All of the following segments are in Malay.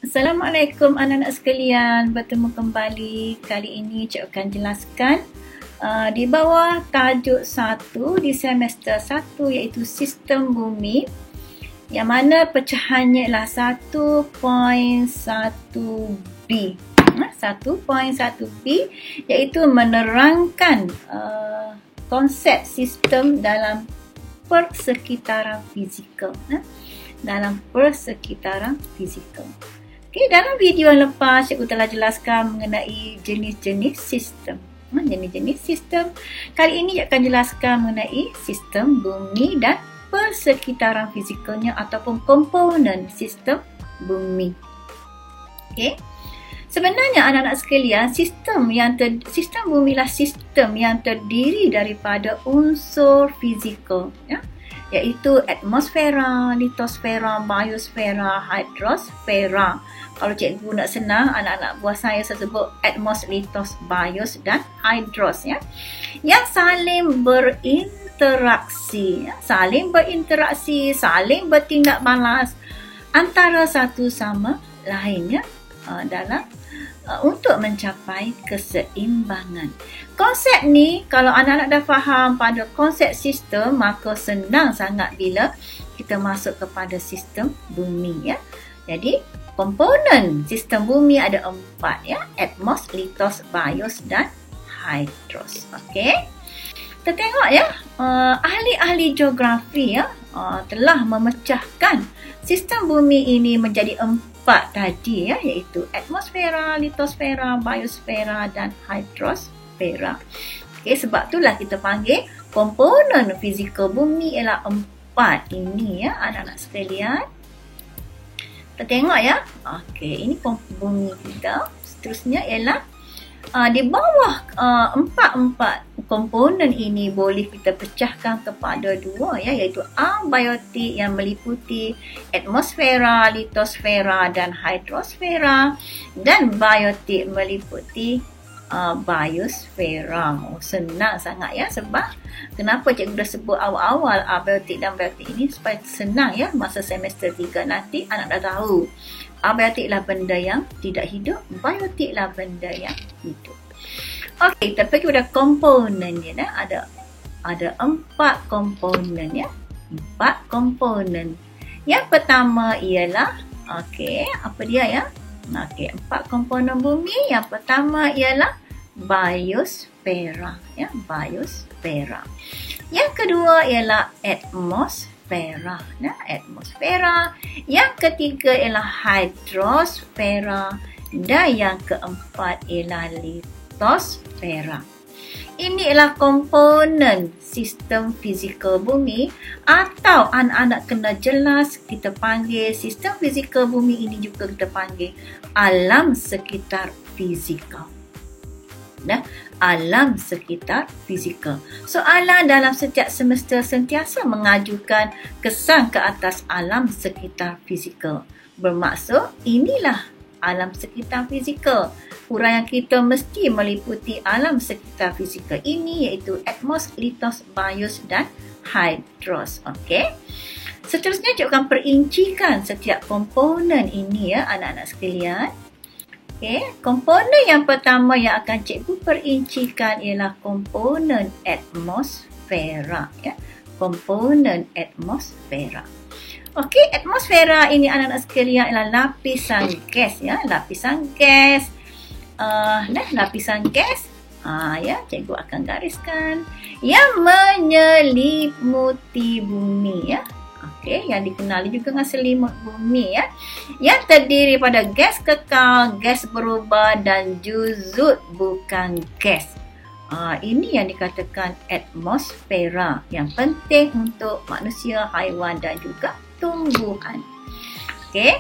Assalamualaikum anak-anak sekalian, bertemu kembali. Kali ini Cik akan jelaskan di bawah tajuk 1 di semester 1 iaitu sistem bumi, yang mana pecahannya ialah 1.1b. 1.1b iaitu menerangkan konsep sistem dalam persekitaran fizikal. Dalam persekitaran fizikal. Okey, dalam video yang lepas cikgu telah jelaskan mengenai jenis-jenis sistem. Jenis-jenis sistem. Kali ini cikgu akan jelaskan mengenai sistem bumi dan persekitaran fizikalnya ataupun komponen sistem bumi. Okey. Sebenarnya anak-anak sekalian, sistem bumi ialah sistem yang terdiri daripada unsur fizikal, ya, iaitu atmosfera, litosfera, biosfera, hidrosfera. Kalau cikgu nak senang, anak-anak buah saya sebut atmos, litos, bios dan hidros, ya, yang saling berinteraksi, saling bertindak balas antara satu sama lain, ya, dalam untuk mencapai keseimbangan. Konsep ni kalau anak-anak dah faham pada konsep sistem, maka senang sangat bila kita masuk kepada sistem bumi, ya. Jadi komponen sistem bumi ada 4, ya, atmos, litos, bios dan hidros. Okey. Kita tengok, ya, ahli-ahli geografi, ya, telah memecahkan sistem bumi ini menjadi 4 tadi, ya, iaitu atmosfera, litosfera, biosfera dan hidrosfera. Okey, sebab itulah kita panggil komponen fizikal bumi ialah 4 ini, ya, anak-anak sekalian. Kita tengok, ya. Okey, ini bumi kita. Seterusnya ialah di bawah 4 komponen ini boleh kita pecahkan kepada 2, ya, iaitu abiotik yang meliputi atmosfera, litosfera dan hidrosfera, dan biotik meliputi biosfera. Senang sangat, ya, sebab kenapa cikgu dah sebut awal-awal abiotik dan biotik ini supaya senang, ya, masa semester 3 nanti anak dah tahu abiotik lah benda yang tidak hidup, biotik lah benda yang hidup. Okey, kita pergi kepada komponennya, ya. Ada 4 komponen, ya. 4 komponen. Yang pertama ialah, okey, apa dia, ya? Okey, 4 komponen bumi. Yang pertama ialah biosfera, ya, biosfera. Yang kedua ialah atmosfera, ya, atmosfera. Yang ketiga ialah hidrosfera dan yang keempat ialah litosfera. Ini ialah komponen sistem fizikal bumi, atau anak-anak kena jelas kita panggil sistem fizikal bumi ini juga kita panggil alam sekitar fizikal. Nah, alam sekitar fizikal. Soalan dalam setiap semester sentiasa mengajukan kesan ke atas alam sekitar fizikal. Bermaksud inilah alam sekitar fizikal. Uraian kita mesti meliputi alam sekitar fizikal ini, iaitu atmos, litos, bios dan hidros. Okey. Seterusnya cikgu akan perincikan setiap komponen ini, ya, anak-anak sekalian. Okey, komponen yang pertama yang akan cikgu perincikan ialah komponen atmosfera, ya. Komponen atmosfera. Okey, atmosfera ini anak-anak sekalian ialah lapisan gas, ya, lapisan gas. Lapisan gas, ya, cikgu akan gariskan yang menyelimuti bumi, ya. Okey, yang dikenali juga dengan selimut bumi, ya, yang terdiri pada gas kekal, gas berubah dan juzut bukan gas. Ini yang dikatakan atmosfera yang penting untuk manusia, haiwan dan juga tumbuhan. Okey.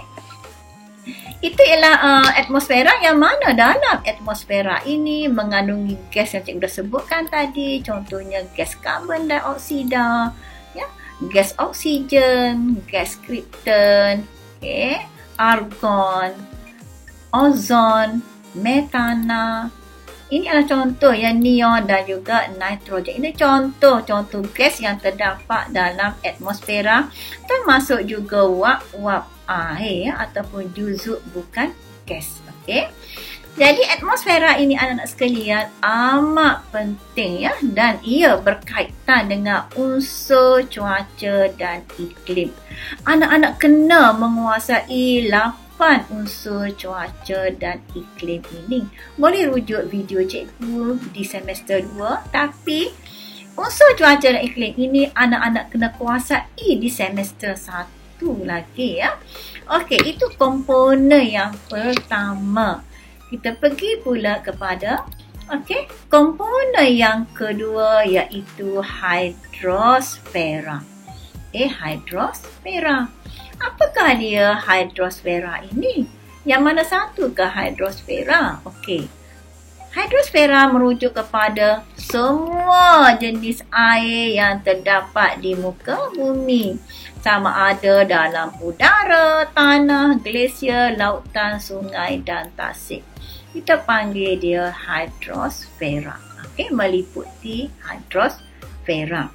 Itu ialah atmosfera, yang mana dalam atmosfera ini mengandungi gas yang cikgu dah sebutkan tadi. Contohnya gas karbon dioksida, ya, gas oksigen, gas krypton, argon, ozon, metana, Ini adalah contoh yang neon dan juga nitrogen. Ini contoh gas yang terdapat dalam atmosfera, termasuk juga wap-wap air ataupun juzuk bukan gas. Okey. Jadi atmosfera ini anak-anak sekalian amat penting ya, dan ia berkaitan dengan unsur cuaca dan iklim. Anak-anak kena menguasai 8 unsur cuaca dan iklim ini. Boleh rujuk video cikgu di semester 2, tapi unsur cuaca dan iklim ini anak-anak kena kuasai di semester 1 lagi ya. Okey, itu komponen yang pertama. Kita pergi pula kepada komponen yang kedua, iaitu hidrosfera. Hidrosfera. Apakah dia hidrosfera ini? Yang mana satu ke hidrosfera? Hidrosfera merujuk kepada semua jenis air yang terdapat di muka bumi. Sama ada dalam udara, tanah, glasier, lautan, sungai dan tasik. Kita panggil dia hidrosfera. Meliputi hidrosfera.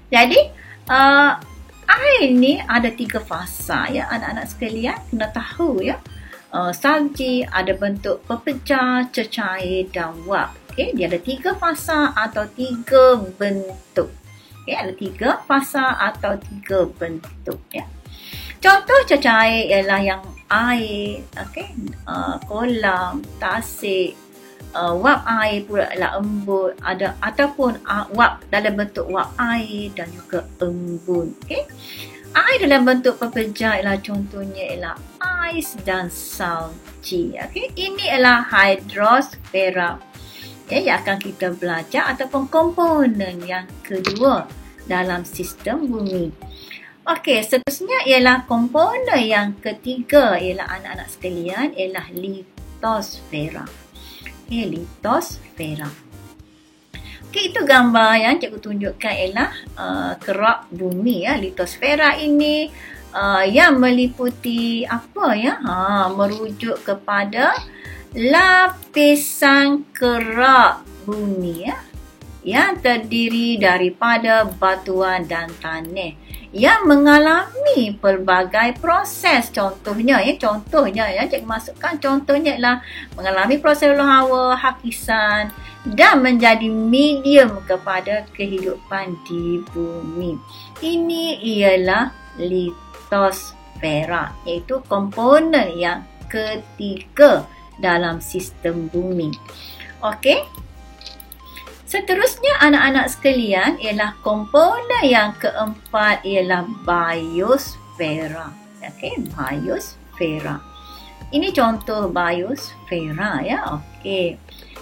Jadi air ni ada 3 fasa ya, anak-anak sekalian kena tahu ya. Salji ada bentuk pepecah, cecair dan wap. Dia ada 3 fasa atau 3 bentuk. Ada 3 fasa atau 3 bentuk ya. Contoh cecair ialah yang air, kolam, tasik, wap air pula ialah embun, ada ataupun wap dalam bentuk wap air dan juga embun. Air dalam bentuk pepejah ialah contohnya ialah ais dan salji. Ini ialah hidrosfera. Yang akan kita belajar ataupun komponen yang kedua dalam sistem bumi. Seterusnya ialah komponen yang ketiga, ialah anak-anak sekalian, ialah litosfera. Litosfera. Itu gambar yang cikgu tunjukkan ialah kerak bumi ya. Litosfera ini yang meliputi apa ya? Merujuk kepada lapisan kerak bumi ya, yang terdiri daripada batuan dan tanah yang mengalami pelbagai proses. Contohnya cikgu masukkan contohnya ialah mengalami proses luluh hawa, hakisan dan menjadi medium kepada kehidupan di bumi. Ini ialah litosfera, iaitu komponen yang ketiga dalam sistem bumi. Seterusnya anak-anak sekalian ialah komponen yang keempat, ialah biosfera. Biosfera. Ini contoh biosfera ya.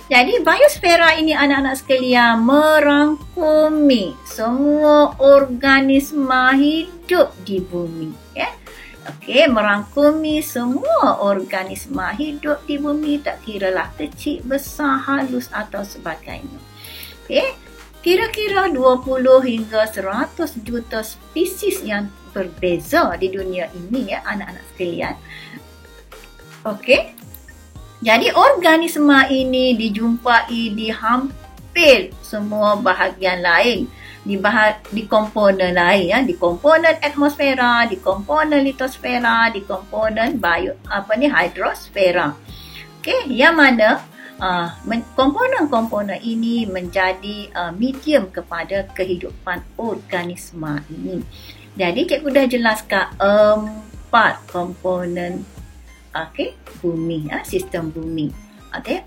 Jadi biosfera ini anak-anak sekalian merangkumi semua organisma hidup di bumi ya. Merangkumi semua organisma hidup di bumi, tak kiralah kecil, besar, halus atau sebagainya. Kira-kira 20 hingga 100 juta spesies yang berbeza di dunia ini ya anak-anak sekalian. Jadi organisma ini dijumpai di hampir semua bahagian lain, di komponen lain ya, di komponen atmosfera, di komponen litosfera, di komponen hidrosfera. Yang mana komponen-komponen ini menjadi medium kepada kehidupan organisma ini. Jadi cikgu dah jelaskan 4 komponen bumi ya, sistem bumi. 4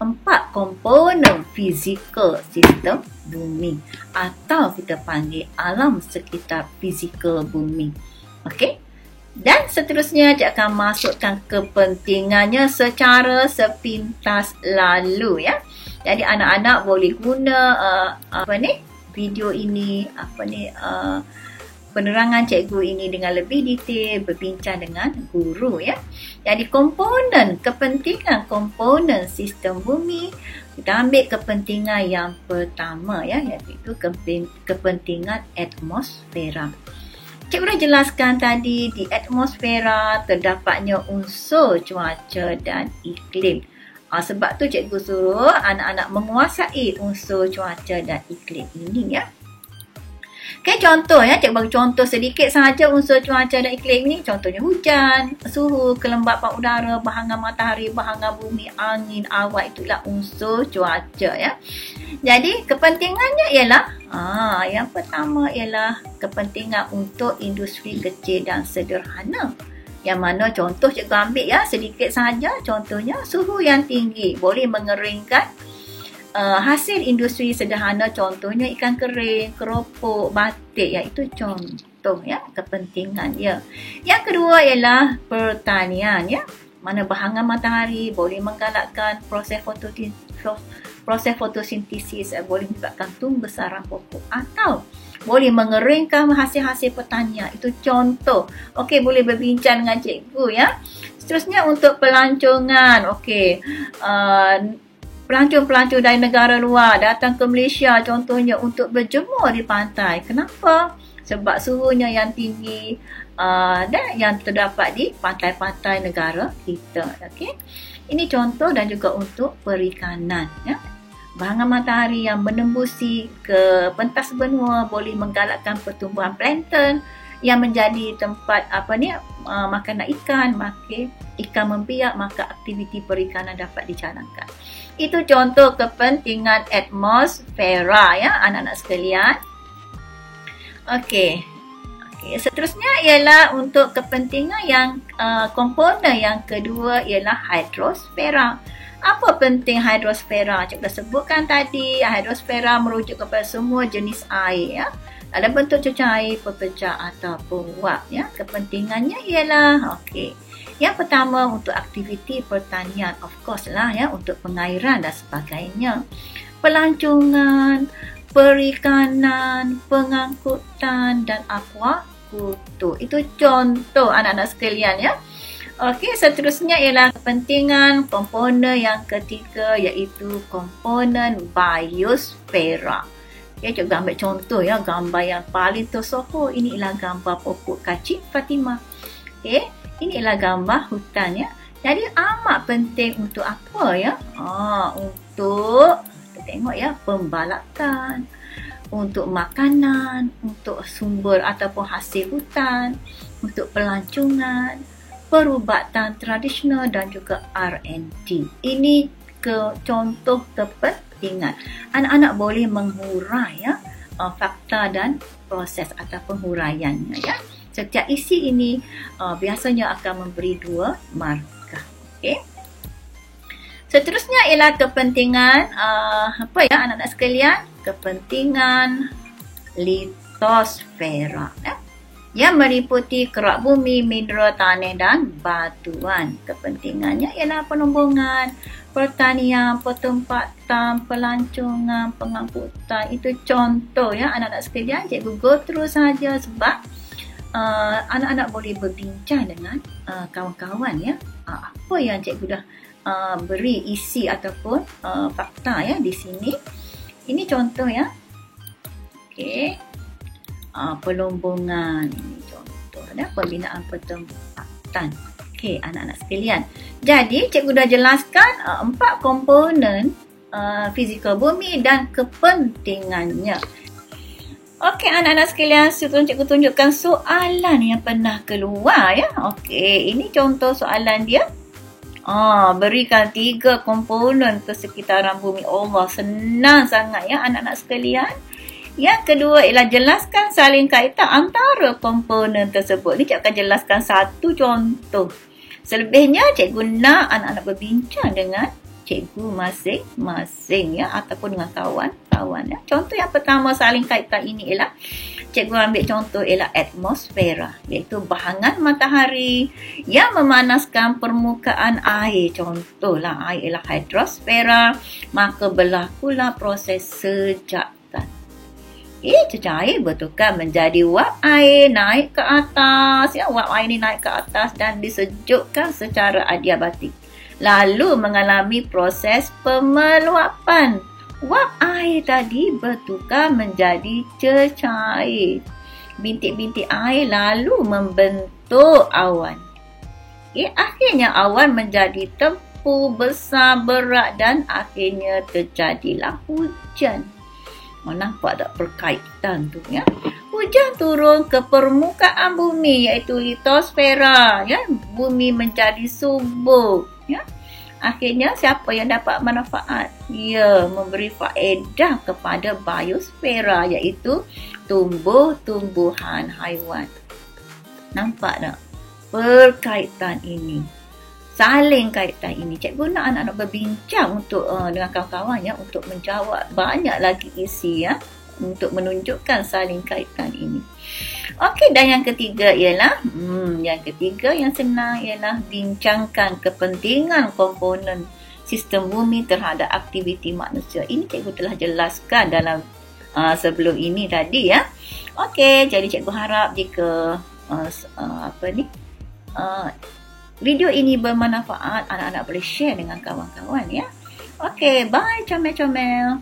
komponen fizikal sistem bumi, atau kita panggil alam sekitar fizikal bumi. Dan seterusnya cikgu akan masukkan kepentingannya secara sepintas lalu ya. Jadi anak-anak boleh guna video ini, penerangan cikgu ini dengan lebih detail, berbincang dengan guru ya. Jadi kepentingan komponen sistem bumi, kita ambil kepentingan yang pertama ya, iaitu kepentingan atmosfera. Cikgu dah jelaskan tadi, di atmosfera terdapatnya unsur cuaca dan iklim. Sebab tu cikgu suruh anak-anak menguasai unsur cuaca dan iklim ini ya. Okay, contoh ya, cikgu bagi contoh sedikit sahaja unsur cuaca dan iklim ini. Contohnya hujan, suhu, kelembapan udara, bahangan matahari, bahangan bumi, angin, awan, itulah unsur cuaca ya. Jadi kepentingannya ialah yang pertama ialah kepentingan untuk industri kecil dan sederhana. Yang mana contoh cikgu ambil ya sedikit sahaja, contohnya suhu yang tinggi boleh mengeringkan hasil industri sederhana, contohnya ikan kering, keropok, batik ya, itu contoh ya kepentingan ya. Yang kedua ialah pertanian ya, mana bahangan matahari boleh menggalakkan proses fotosintesis, boleh menyebabkan tumbesaran pokok atau boleh mengeringkan hasil-hasil pertanian. Itu contoh. Okey, boleh berbincang dengan cikgu ya. Seterusnya untuk pelancongan. Okey, pelancong-pelancong dari negara luar datang ke Malaysia contohnya untuk berjemur di pantai. Kenapa? Sebab suhunya yang tinggi dan yang terdapat di pantai-pantai negara kita. Okey. Ini contoh dan juga untuk perikanan ya. Bahangan matahari yang menembusi ke pentas benua boleh menggalakkan pertumbuhan plankton yang menjadi tempat makanan ikan. Maka ikan membiak, maka aktiviti perikanan dapat dijalankan. Itu contoh kepentingan atmosfera ya anak-anak sekalian. Okey, seterusnya ialah untuk kepentingan yang komponen yang kedua ialah hidrosfera. Apa penting hidrosfera? Cikgu dah sebutkan tadi, hidrosfera merujuk kepada semua jenis air ya. Dalam bentuk cecair air, pepecah ataupun wap ya. Kepentingannya ialah yang pertama untuk aktiviti pertanian, of course lah ya, untuk pengairan dan sebagainya. Pelancongan, perikanan, pengangkutan dan akuakultur. Itu contoh anak-anak sekalian ya. Okey, seterusnya ialah kepentingan komponen yang ketiga iaitu komponen biosfera. Okey, cikgu ambil contoh ya, gambar yang paling tersohor ini ialah gambar pokok kacik Fatimah. Okey, ini ialah gambar hutan ya. Jadi amat penting untuk apa ya? Untuk kita tengok ya, pembalakan, untuk makanan, untuk sumber ataupun hasil hutan, untuk pelancongan, perubatan tradisional dan juga R&D. Ini contoh kepentingan. Anak-anak boleh menghurai ya fakta dan proses ataupun huraiannya ya. Setiap isi ini biasanya akan memberi 2 markah. Okey. Seterusnya ialah kepentingan anak-anak sekalian? Kepentingan litosfera ya. Yang meliputi kerak bumi, mineral tanah dan batuan. Kepentingannya ialah penumbungan, pertanian, pertempatan, pelancongan, pengangkutan. Itu contoh ya anak-anak sekalian. Cikgu go through saja sebab anak-anak boleh berbincang dengan kawan-kawan ya. Apa yang cikgu dah beri isi ataupun fakta ya di sini. Ini contoh ya. Okey. Pelombongan ini contoh ya, pembinaan pertempatan. Okey, anak-anak sekalian. Jadi cikgu dah jelaskan 4 komponen fizikal bumi dan kepentingannya. Okey, anak-anak sekalian, sebelum cikgu tunjukkan soalan yang pernah keluar ya. Okey, ini contoh soalan dia. Berikan 3 komponen kesekitaran bumi Allah. Senang sangat ya anak-anak sekalian. Yang kedua ialah jelaskan saling kaitan antara komponen tersebut. Ini cikgu akan jelaskan satu contoh. Selebihnya cikgu nak anak-anak berbincang dengan cikgu masing-masing ya, ataupun dengan kawan-kawan ya. Contoh yang pertama saling kaitan ini ialah cikgu ambil contoh ialah atmosfera, iaitu bahangan matahari yang memanaskan permukaan air. Contohlah air ialah hidrosfera, maka berlakulah proses sejatan. Cecair bertukar menjadi wap air naik ke atas ya. Wap air ini naik ke atas dan disejukkan secara adiabatik, lalu mengalami proses pemeluapan. Wap air tadi bertukar menjadi cecair. Bintik-bintik air lalu membentuk awan. Akhirnya awan menjadi tempur bertumpul, besar, berat dan akhirnya terjadilah hujan. Nampak tak perkaitan tu ya? Hujan turun ke permukaan bumi iaitu litosfera ya. Bumi menjadi subur ya. Akhirnya siapa yang dapat manfaat? Ya, memberi faedah kepada biosfera iaitu tumbuh-tumbuhan haiwan. Nampak tak perkaitan ini? Saling kaitan ini. Cikgu nak anak-anak berbincang untuk dengan kawan-kawan ya, untuk menjawab banyak lagi isi ya, untuk menunjukkan saling kaitan ini. Okey, dan yang ketiga ialah yang ketiga yang senang ialah bincangkan kepentingan komponen sistem bumi terhadap aktiviti manusia. Ini cikgu telah jelaskan dalam sebelum ini tadi ya. Okey, jadi cikgu harap jika video ini bermanfaat, anak-anak boleh share dengan kawan-kawan ya. Okey, bye comel-comel.